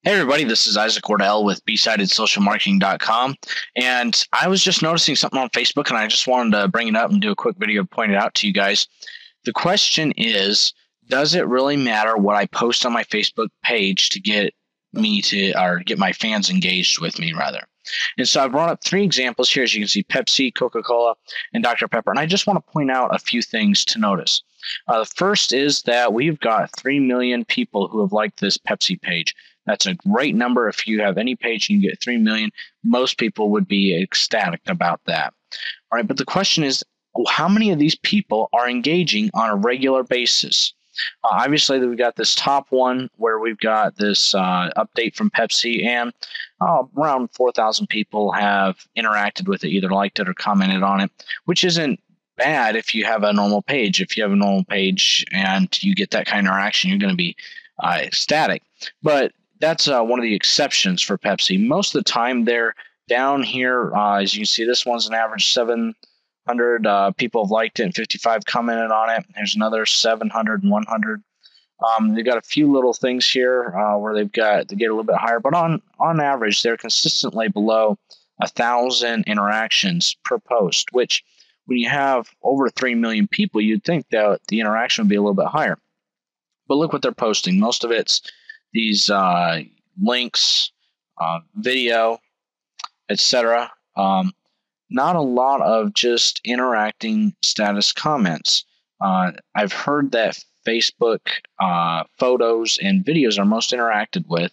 Hey everybody, this is Isaac Wardell with BeSidedSocialMarketing.com, and I was just noticing something on Facebook, and I just wanted to bring it up and do a quick video to point it out to you guys. The question is, does it really matter what I post on my Facebook page to get me to, or get my fans engaged with me rather? And so I brought up three examples here, as you can see: Pepsi, Coca-Cola, and Dr. Pepper. And I just want to point out a few things to notice. The first is that we've got 3 million people who have liked this Pepsi page. That's a great number. If you have any page, you can get 3 million. Most people would be ecstatic about that. All right, but the question is, how many of these people are engaging on a regular basis? Obviously, we've got this top one where we've got this update from Pepsi, and around 4,000 people have interacted with it, either liked it or commented on it, which isn't bad if you have a normal page. If you have a normal page and you get that kind of interaction, you're going to be ecstatic. But that's one of the exceptions for Pepsi. Most of the time, they're down here. As you can see, this one's an average 700 people have liked it and 55 commented on it. There's another 700 and 100. They've got a few little things here where they get a little bit higher, but on average, they're consistently below 1,000 interactions per post, which when you have over 3 million people, you'd think that the interaction would be a little bit higher. But look what they're posting. Most of it's these links, video, etc. Not a lot of just interacting status comments. I've heard that Facebook photos and videos are most interacted with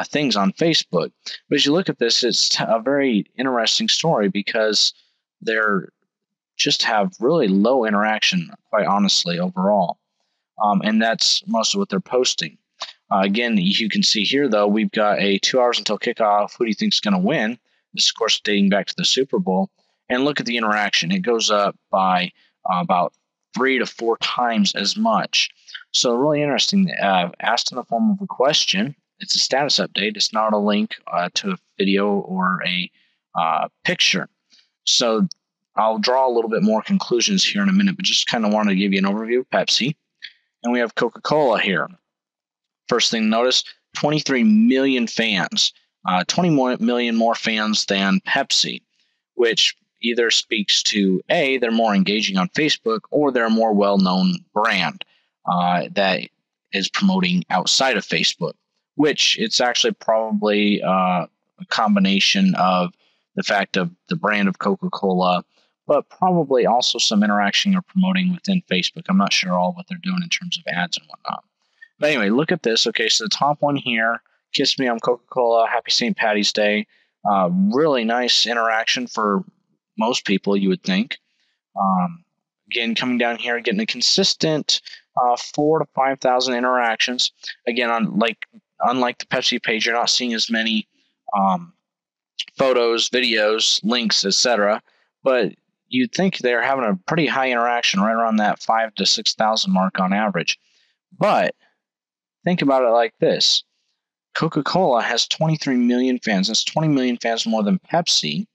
things on Facebook. But as you look at this, it's a very interesting story because they're just have really low interaction, quite honestly, overall. And that's most of what they're posting. Again, you can see here, though, we've got a 2 hours until kickoff. Who do you think is going to win? This, of course, dating back to the Super Bowl. And look at the interaction. It goes up by about 3 to 4 times as much. So really interesting. Asked in the form of a question. It's a status update. It's not a link to a video or a picture. So I'll draw a little bit more conclusions here in a minute, but just kind of wanted to give you an overview of Pepsi. And we have Coca-Cola here. First thing to notice, 23 million fans. 20 million more fans than Pepsi, which either speaks to A, they're more engaging on Facebook, or they're a more well-known brand that is promoting outside of Facebook, which it's actually probably a combination of the fact of the brand of Coca-Cola, but probably also some interaction or promoting within Facebook. I'm not sure all what they're doing in terms of ads and whatnot. But anyway, look at this. Okay, so the top one here, Kiss Me, I'm Coca-Cola, Happy St. Patty's Day. Really nice interaction for most people, you would think. Again, coming down here, getting a consistent 4,000 to 5,000 interactions. Again, unlike the Pepsi page, you're not seeing as many photos, videos, links, etc. But you'd think they're having a pretty high interaction, right around that 5,000 to 6,000 mark on average. But think about it like this. Coca-Cola has 23 million fans. That's 20 million fans more than Pepsi.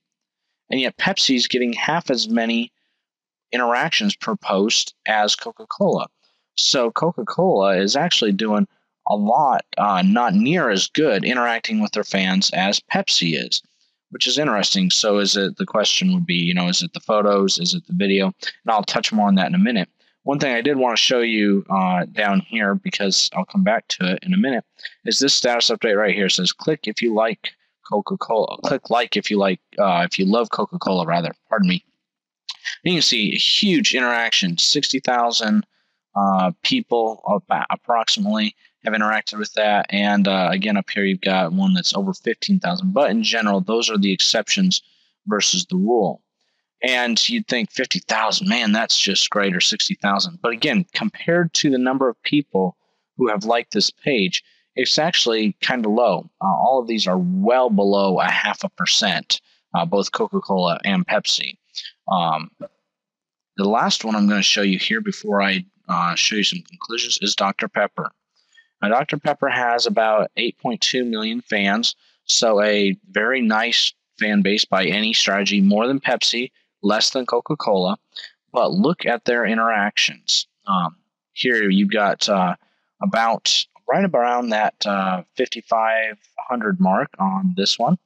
And yet Pepsi's getting half as many interactions per post as Coca-Cola. So Coca-Cola is actually doing a lot, not near as good interacting with their fans as Pepsi is, which is interesting. So the question would be, is it the photos? Is it the video? And I'll touch more on that in a minute. One thing I did want to show you down here, because I'll come back to it in a minute, is this status update right here. It says, click if you like Coca-Cola. Click like if you love Coca-Cola, rather. Pardon me. And you can see a huge interaction. 60,000 people approximately have interacted with that. And again, up here you've got one that's over 15,000. But in general, those are the exceptions versus the rule. And you'd think 50,000, man, that's just great, or 60,000. But again, compared to the number of people who have liked this page, it's actually kind of low. All of these are well below 0.5%, both Coca-Cola and Pepsi. The last one I'm going to show you here before I show you some conclusions is Dr. Pepper. Now, Dr. Pepper has about 8.2 million fans, so a very nice fan base by any strategy, more than Pepsi, less than Coca-Cola. But look at their interactions. Here you've got about right around that 5,500 mark on this one.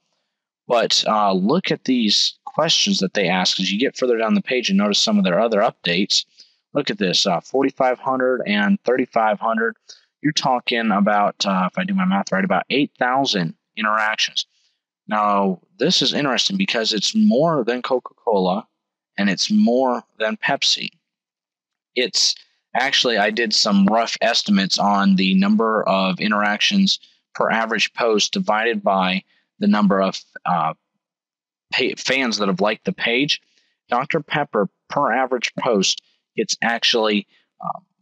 But look at these questions that they ask as you get further down the page and notice some of their other updates. Look at this, 4,500 and 3,500. You're talking about, if I do my math right, about 8,000 interactions. Now, this is interesting because it's more than Coca-Cola and it's more than Pepsi. It's actually, I did some rough estimates on the number of interactions per average post divided by the number of fans that have liked the page. Dr. Pepper per average post gets actually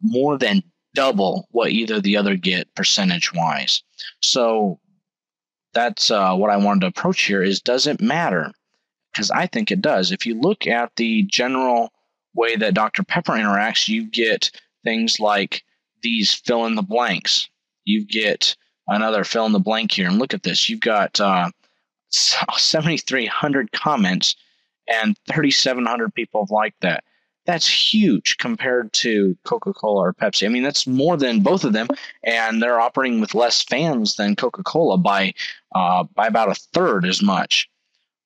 more than double what either the other get percentage-wise. So that's what I wanted to approach here is, does it matter? Because I think it does. If you look at the general way that Dr. Pepper interacts, you get things like these fill in the blanks. You get another fill in the blank here. And look at this. You've got 7,300 comments and 3,700 people have liked that. That's huge compared to Coca-Cola or Pepsi. I mean, that's more than both of them, and they're operating with less fans than Coca-Cola by about a third as much.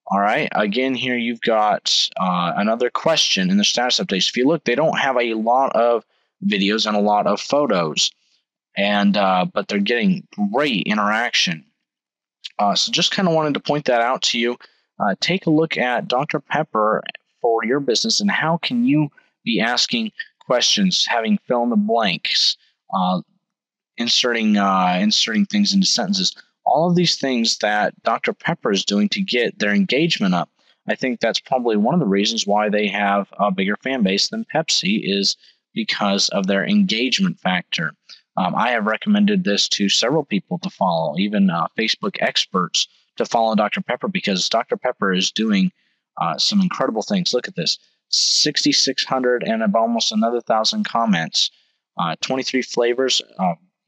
All right. Again, here you've got another question in the status updates. If you look, they don't have a lot of videos and a lot of photos, and but they're getting great interaction. So just kind of wanted to point that out to you. Take a look at Dr. Pepper for your business and how can you be asking questions, having fill in the blanks, inserting things into sentences. All of these things that Dr. Pepper is doing to get their engagement up. I think that's probably one of the reasons why they have a bigger fan base than Pepsi, is because of their engagement factor. I have recommended this to several people to follow, even Facebook experts, to follow Dr. Pepper, because Dr. Pepper is doing some incredible things. Look at this, 6,600 and almost another 1,000 comments, 23 flavors,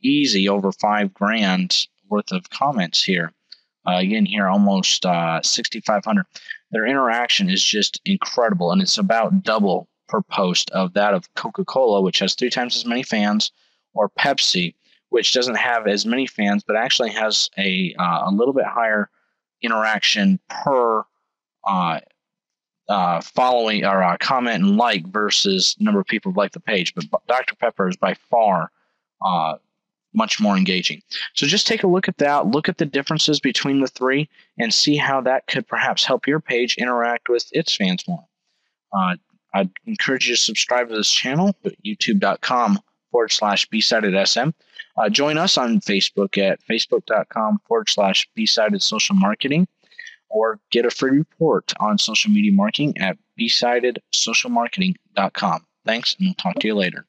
easy over 5 grand worth of comments here. Again, here almost 6,500. Their interaction is just incredible, and it's about double per post of that of Coca-Cola, which has 3 times as many fans, or Pepsi, which doesn't have as many fans, but actually has a little bit higher interaction per following or comment and like versus number of people who like the page. But Dr. Pepper is by far much more engaging. So just take a look at that, look at the differences between the three, and see how that could perhaps help your page interact with its fans more. I'd encourage you to subscribe to this channel at youtube.com/bsidedsm. Join us on Facebook at facebook.com/bsidedsocialmarketing, or get a free report on social media marketing at bsidedsocialmarketing.com. Thanks, and we'll talk to you later.